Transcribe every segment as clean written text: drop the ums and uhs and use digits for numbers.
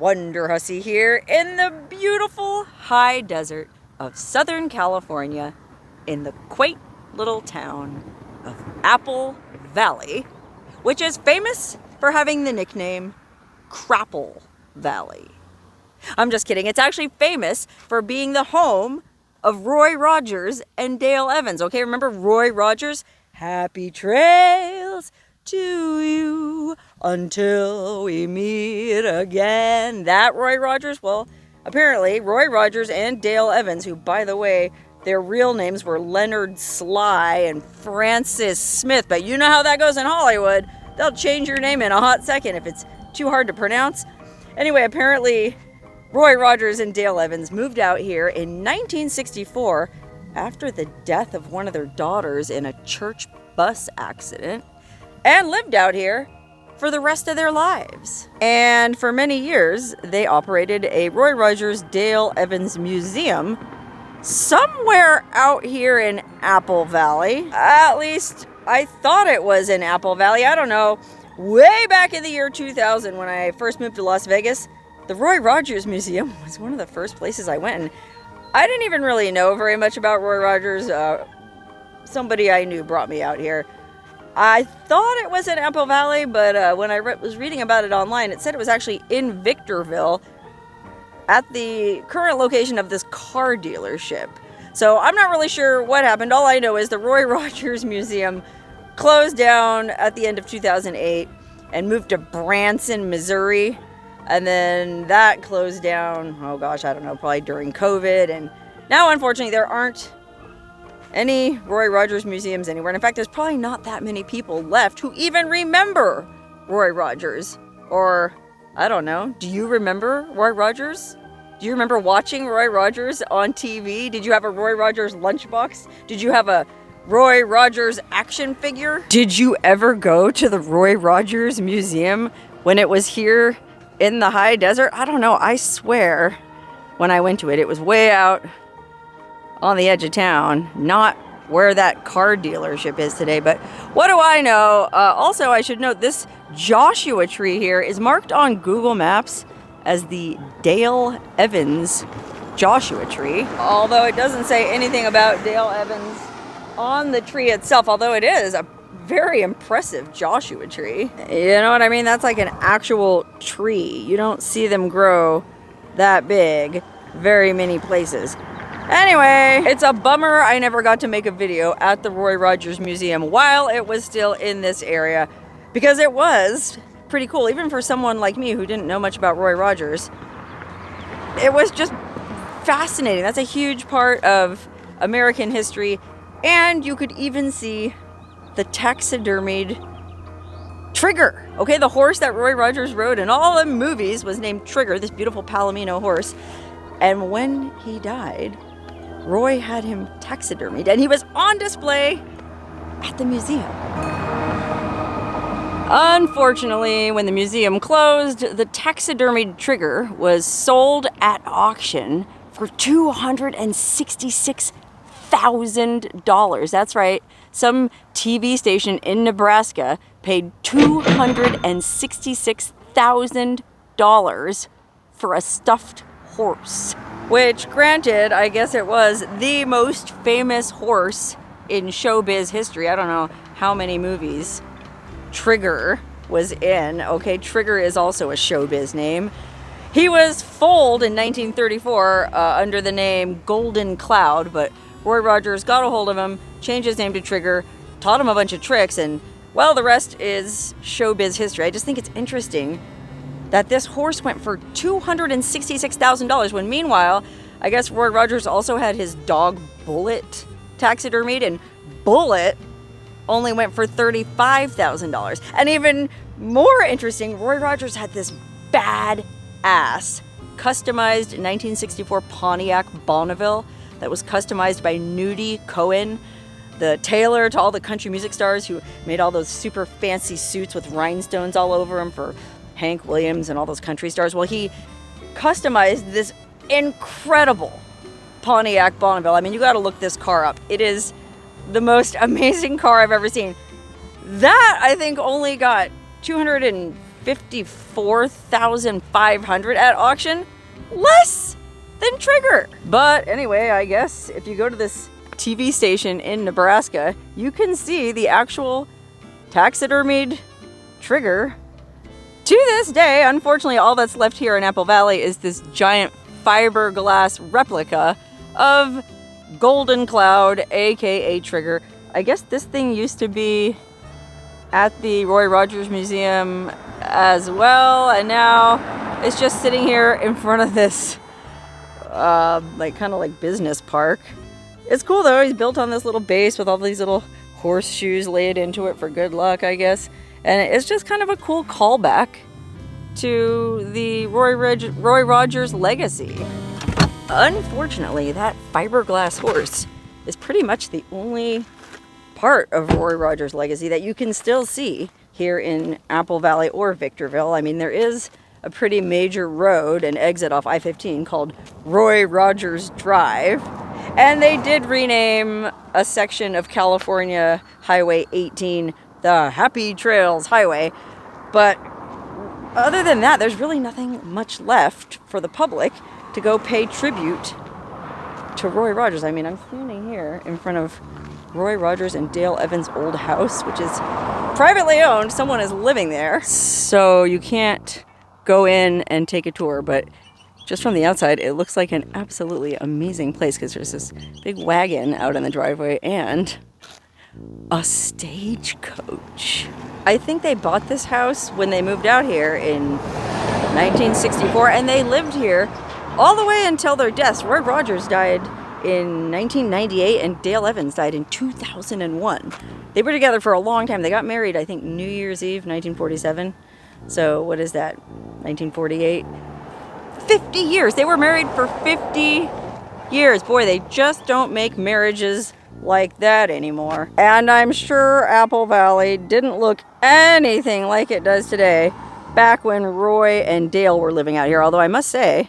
Wonderhussy here in the beautiful high desert of Southern California in the quaint little town of Apple Valley, which is famous for having the nickname Crapple Valley. I'm just kidding. It's actually famous for being the home of Roy Rogers and Dale Evans. Okay, remember Roy Rogers? Happy trails to you until we meet again. That Roy Rogers? Well, apparently Roy Rogers and Dale Evans, who, by the way, their real names were Leonard Sly and Francis Smith, but you know how that goes in Hollywood. They'll change your name in a hot second if it's too hard to pronounce. Anyway, apparently Roy Rogers and Dale Evans moved out here in 1964 after the death of one of their daughters in a church bus accident, and lived out here for the rest of their lives. And for many years, they operated a Roy Rogers Dale Evans Museum somewhere out here in Apple Valley. At least I thought it was in Apple Valley. I don't know. Way back in the year 2000 when I first moved to Las Vegas, the Roy Rogers Museum was one of the first places I went. And I didn't even really know very much about Roy Rogers. Somebody I knew brought me out here. I thought it was in Apple Valley, but when I was reading about it online, it said it was actually in Victorville at the current location of this car dealership. So I'm not really sure what happened. All I know is the Roy Rogers Museum closed down at the end of 2008 and moved to Branson, Missouri. And then that closed down, oh gosh, I don't know, probably during COVID. And now, unfortunately, there aren't any Roy Rogers museums anywhere. And in fact, there's probably not that many people left who even remember Roy Rogers. Or, I don't know, do you remember Roy Rogers? Do you remember watching Roy Rogers on TV? Did you have a Roy Rogers lunchbox? Did you have a Roy Rogers action figure? Did you ever go to the Roy Rogers Museum when it was here in the high desert? I don't know. I swear when I went to it, it was way out on the edge of town, not where that car dealership is today. But what do I know? Also, I should note this Joshua tree here is marked on Google Maps as the Dale Evans Joshua tree. Although it doesn't say anything about Dale Evans on the tree itself, although it is a very impressive Joshua tree. You know what I mean? That's like an actual tree. You don't see them grow that big very many places. Anyway, it's a bummer I never got to make a video at the Roy Rogers Museum while it was still in this area, because it was pretty cool, even for someone like me who didn't know much about Roy Rogers. It was just fascinating. That's a huge part of American history, and you could even see the taxidermied Trigger. Okay, the horse that Roy Rogers rode in all the movies was named Trigger, this beautiful Palomino horse. And when he died, Roy had him taxidermied, and he was on display at the museum. Unfortunately, when the museum closed, the taxidermied Trigger was sold at auction for $266,000. That's right. Some TV station in Nebraska paid $266,000 for a stuffed horse. Which, granted, I guess it was the most famous horse in showbiz history. I don't know how many movies Trigger was in. Okay, Trigger is also a showbiz name. He was foaled in 1934 under the name Golden Cloud, but Roy Rogers got a hold of him, changed his name to Trigger, taught him a bunch of tricks, and, well, the rest is showbiz history. I just think it's interesting that this horse went for $266,000 when, meanwhile, I guess Roy Rogers also had his dog Bullet taxidermied, and Bullet only went for $35,000. And even more interesting, Roy Rogers had this bad-ass customized 1964 Pontiac Bonneville that was customized by Nudie Cohen, the tailor to all the country music stars who made all those super fancy suits with rhinestones all over them for Hank Williams and all those country stars. Well, he customized this incredible Pontiac Bonneville. I mean, you got to look this car up. It is the most amazing car I've ever seen. That, I think, only got $250,000 $54,500 at auction. Less than Trigger. But anyway, I guess if you go to this TV station in Nebraska, you can see the actual taxidermied Trigger. To this day, unfortunately, all that's left here in Apple Valley is this giant fiberglass replica of Golden Cloud, aka Trigger. I guess this thing used to be at the Roy Rogers Museum as well, and now it's just sitting here in front of this kind of business park. It's cool though. He's built on this little base with all these little horseshoes laid into it for good luck, I guess. And it's just kind of a cool callback to the Roy Rogers legacy. Unfortunately, that fiberglass horse is pretty much the only part of Roy Rogers' legacy that you can still see here in Apple Valley or Victorville. I mean, there is a pretty major road and exit off I-15 called Roy Rogers Drive. And they did rename a section of California Highway 18 the Happy Trails Highway. But other than that, there's really nothing much left for the public to go pay tribute to Roy Rogers. I mean, I'm standing here in front of Roy Rogers and Dale Evans' old house, which is privately owned. Someone is living there. So you can't go in and take a tour, but just from the outside, it looks like an absolutely amazing place because there's this big wagon out in the driveway and a stagecoach. I think they bought this house when they moved out here in 1964, and they lived here all the way until their deaths. Roy Rogers died in 1998 and Dale Evans died in 2001. They were together for a long time. They got married, I think, New Year's Eve, 1947. So what is that, 1948? 50 years. They were married for 50 years. Boy, they just don't make marriages like that anymore. And I'm sure Apple Valley didn't look anything like it does today back when Roy and Dale were living out here. Although I must say,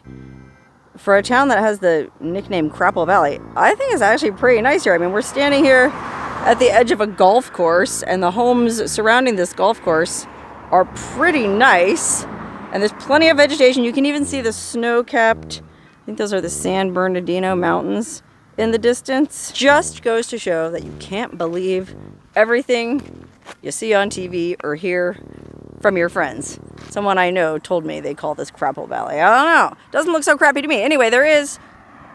for a town that has the nickname Crapple Valley, I think it's actually pretty nice here. I mean, we're standing here at the edge of a golf course, and the homes surrounding this golf course are pretty nice. And there's plenty of vegetation. You can even see the snow-capped, I think those are the San Bernardino Mountains in the distance. Just goes to show that you can't believe everything you see on TV or hear from your friends. Someone I know told me they call this Crapple Valley. I don't know. Doesn't look so crappy to me. Anyway, there is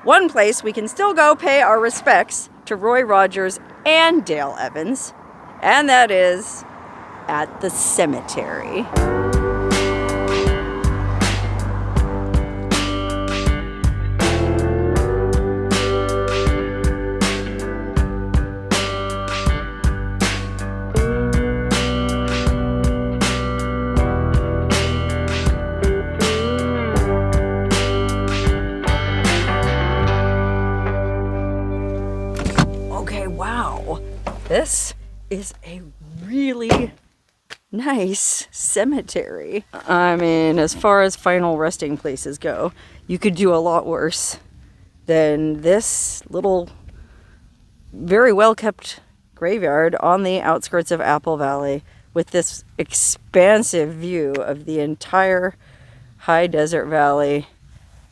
one place we can still go pay our respects to Roy Rogers and Dale Evans, and that is at the cemetery. Wow, this is a really nice cemetery. I mean, as far as final resting places go, you could do a lot worse than this little, very well kept graveyard on the outskirts of Apple Valley with this expansive view of the entire high desert valley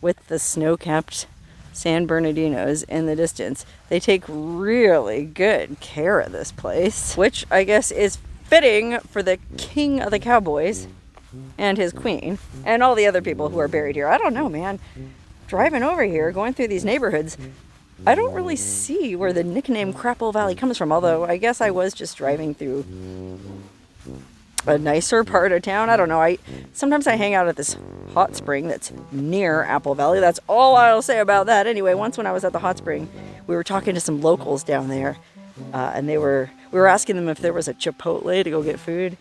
with the snow-capped San Bernardinos in the distance. They take really good care of this place, which I guess is fitting for the king of the Cowboys and his queen and all the other people who are buried here. I don't know, man. Driving over here, going through these neighborhoods, I don't really see where the nickname Crapple Valley comes from, although I guess I was just driving through a nicer part of town. I don't know. Sometimes I hang out at this hot spring that's near Apple Valley. That's all I'll say about that. Anyway, once when I was at the hot spring, we were talking to some locals down there, and we were asking them if there was a Chipotle to go get food,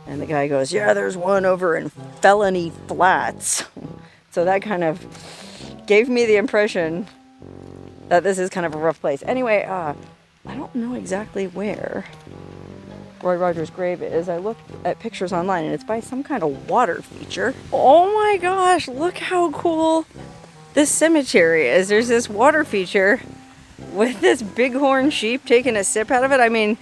and the guy goes, "Yeah, there's one over in Felony Flats." So that kind of gave me the impression that this is kind of a rough place. Anyway, I don't know exactly where Roy Rogers' grave is. I looked at pictures online and it's by some kind of water feature. Oh my gosh, look how cool this cemetery is. There's this water feature with this bighorn sheep taking a sip out of it. I mean,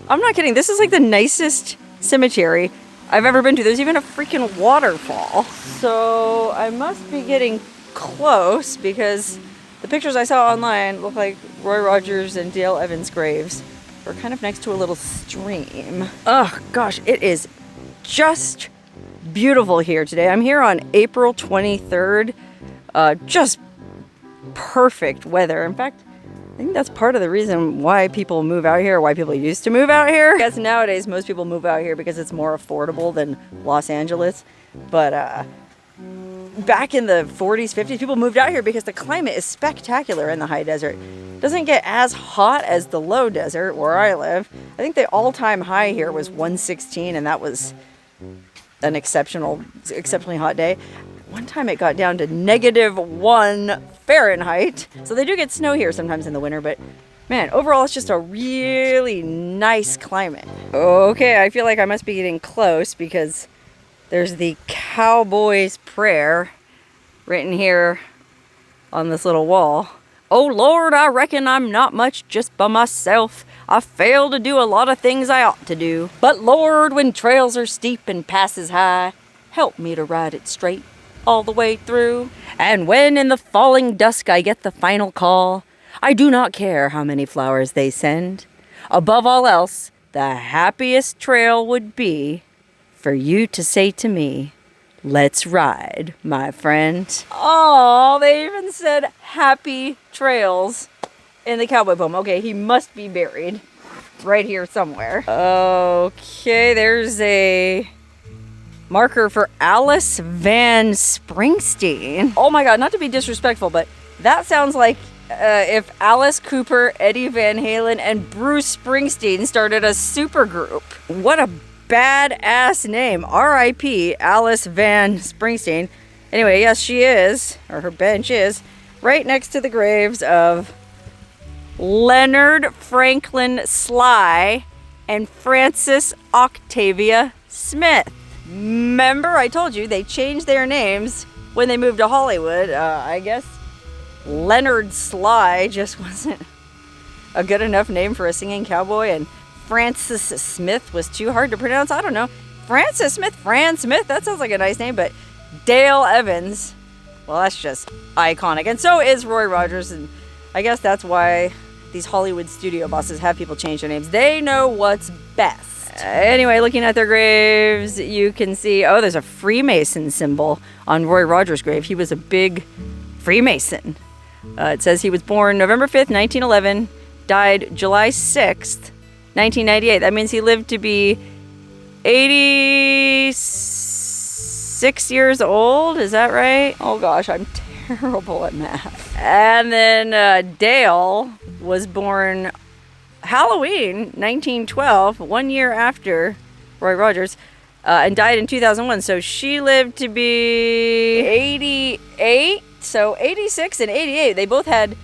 I'm not kidding. This is like the nicest cemetery I've ever been to. There's even a freaking waterfall. So I must be getting close because the pictures I saw online look like Roy Rogers and Dale Evans' graves. We're kind of next to a little stream. Oh gosh, it is just beautiful here today. I'm here on April 23rd. Just perfect weather. In fact, I think that's part of the reason why people move out here, why people used to move out here. I guess nowadays most people move out here because it's more affordable than Los Angeles. But back in the 40s, 50s, people moved out here because the climate is spectacular in the high desert. It doesn't get as hot as the low desert where I live. I think the all-time high here was 116, and that was an exceptionally hot day. One time it got down to -1 Fahrenheit. So they do get snow here sometimes in the winter, but man, overall it's just a really nice climate. Okay, I feel like I must be getting close because there's the Cowboy's prayer written here on this little wall. Oh Lord, I reckon I'm not much just by myself. I fail to do a lot of things I ought to do. But Lord, when trails are steep and passes high, help me to ride it straight all the way through. And when in the falling dusk I get the final call, I do not care how many flowers they send. Above all else, the happiest trail would be for you to say to me, let's ride, my friend. Oh, they even said happy trails in the cowboy poem. Okay, he must be buried right here somewhere. Okay, there's a marker for Alice Van Springsteen. Oh my God, not to be disrespectful, but that sounds like if Alice Cooper, Eddie Van Halen, and Bruce Springsteen started a supergroup. What a badass name. R.I.P. Alice Van Springsteen. Anyway, yes, she is, or her bench is, right next to the graves of Leonard Franklin Sly and Frances Octavia Smith. Remember, I told you they changed their names when they moved to Hollywood. I guess Leonard Sly just wasn't a good enough name for a singing cowboy, and Frances Smith was too hard to pronounce. I don't know. Frances Smith, Fran Smith, that sounds like a nice name, but Dale Evans, well, that's just iconic. And so is Roy Rogers, and I guess that's why these Hollywood studio bosses have people change their names. They know what's best. Anyway, looking at their graves, you can see, oh, there's a Freemason symbol on Roy Rogers' grave. He was a big Freemason. It says he was born November 5th, 1911, died July 6th, 1998. That means he lived to be 86 years old. Is that right? Oh gosh, I'm terrible at math. And then Dale was born Halloween 1912, 1 year after Roy Rogers, and died in 2001. So she lived to be 88. So 86 and 88, they both had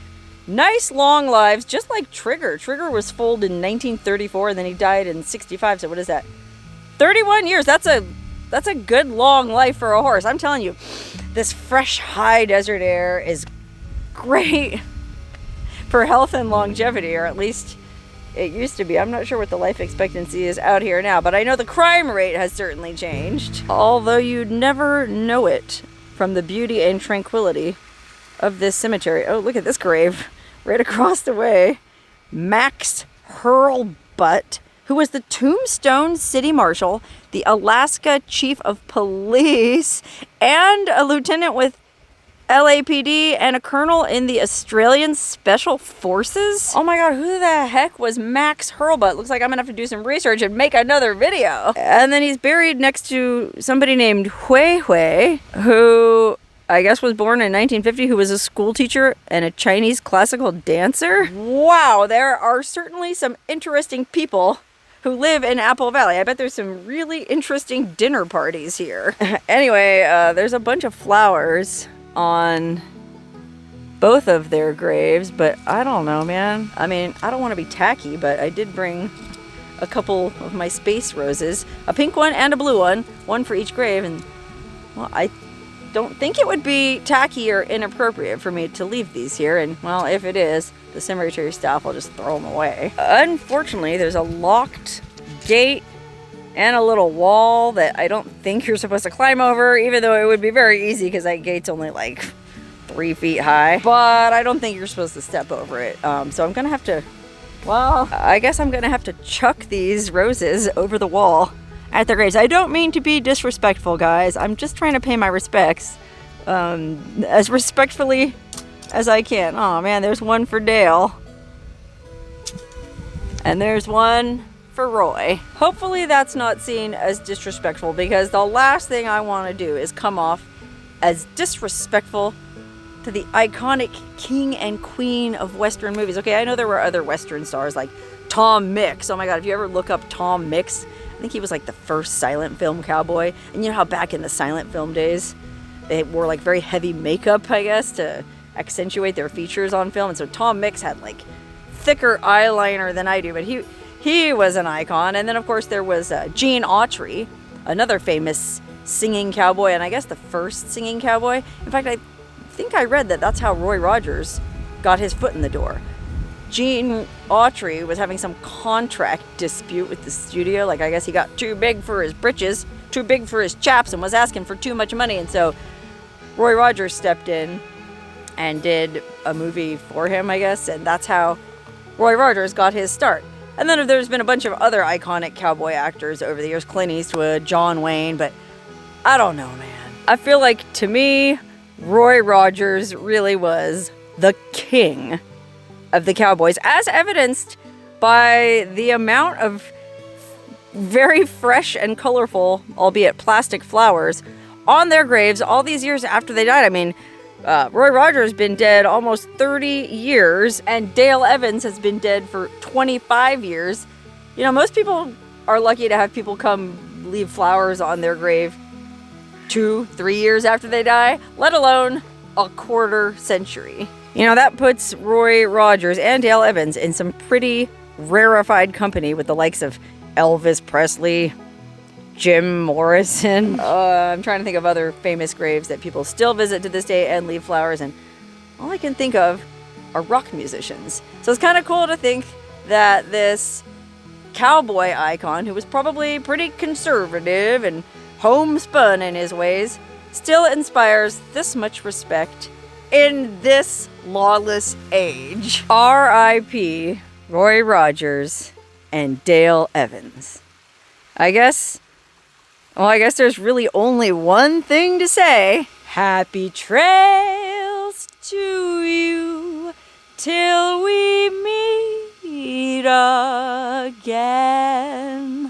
nice long lives, just like Trigger. Trigger was foaled in 1934, and then he died in 65. So what is that? 31 years. That's a good long life for a horse. I'm telling you, this fresh high desert air is great for health and longevity, or at least it used to be. I'm not sure what the life expectancy is out here now, but I know the crime rate has certainly changed. Although you'd never know it from the beauty and tranquility of this cemetery. Oh, look at this grave right across the way. Max Hurlbut, who was the Tombstone City Marshal, the Alaska Chief of Police, and a lieutenant with LAPD, and a colonel in the Australian Special Forces. Oh my God, who the heck was Max Hurlbut? Looks like I'm gonna have to do some research and make another video. And then he's buried next to somebody named Hui Hui, who I guess was born in 1950, who was a school teacher and a Chinese classical dancer. Wow, there are certainly some interesting people who live in Apple Valley. I bet there's some really interesting dinner parties here. Anyway, there's a bunch of flowers on both of their graves, but I don't know, man. I mean, I don't want to be tacky, but I did bring a couple of my space roses, a pink one and a blue one for each grave, and well, I don't think it would be tacky or inappropriate for me to leave these here, and well, if it is, the cemetery staff will just throw them away. Unfortunately, there's a locked gate and a little wall that I don't think you're supposed to climb over, even though it would be very easy because that gate's only like 3 feet high. But I don't think you're supposed to step over it. So I'm gonna have to, well, I guess I'm gonna have to chuck these roses over the wall at their graves. I don't mean to be disrespectful, guys. I'm just trying to pay my respects as respectfully as I can. Oh man, there's one for Dale. And there's one for Roy. Hopefully that's not seen as disrespectful, because the last thing I want to do is come off as disrespectful to the iconic king and queen of Western movies. Okay, I know there were other Western stars like Tom Mix. Oh my God, if you ever look up Tom Mix, I think he was like the first silent film cowboy. And you know how back in the silent film days, they wore like very heavy makeup, I guess, to accentuate their features on film. And so Tom Mix had like thicker eyeliner than I do, but he was an icon. And then of course there was Gene Autry, another famous singing cowboy, and I guess the first singing cowboy. In fact, I think I read that that's how Roy Rogers got his foot in the door. Gene Autry was having some contract dispute with the studio. Like, I guess he got too big for his britches, too big for his chaps, and was asking for too much money. And so Roy Rogers stepped in and did a movie for him, I guess. And that's how Roy Rogers got his start. And then there's been a bunch of other iconic cowboy actors over the years. Clint Eastwood, John Wayne, but I don't know, man. I feel like, to me, Roy Rogers really was the king of the cowboys, as evidenced by the amount of very fresh and colorful, albeit plastic, flowers on their graves all these years after they died. I mean, Roy Rogers has been dead almost 30 years, and Dale Evans has been dead for 25 years. You know, most people are lucky to have people come leave flowers on their grave 2-3 years after they die, let alone a quarter century. You know, that puts Roy Rogers and Dale Evans in some pretty rarefied company with the likes of Elvis Presley, Jim Morrison. I'm trying to think of other famous graves that people still visit to this day and leave flowers, and all I can think of are rock musicians. So it's kind of cool to think that this cowboy icon, who was probably pretty conservative and homespun in his ways, still inspires this much respect in this lawless age. R.I.P. Roy Rogers and Dale Evans. I guess there's really only one thing to say. Happy trails to you till we meet again.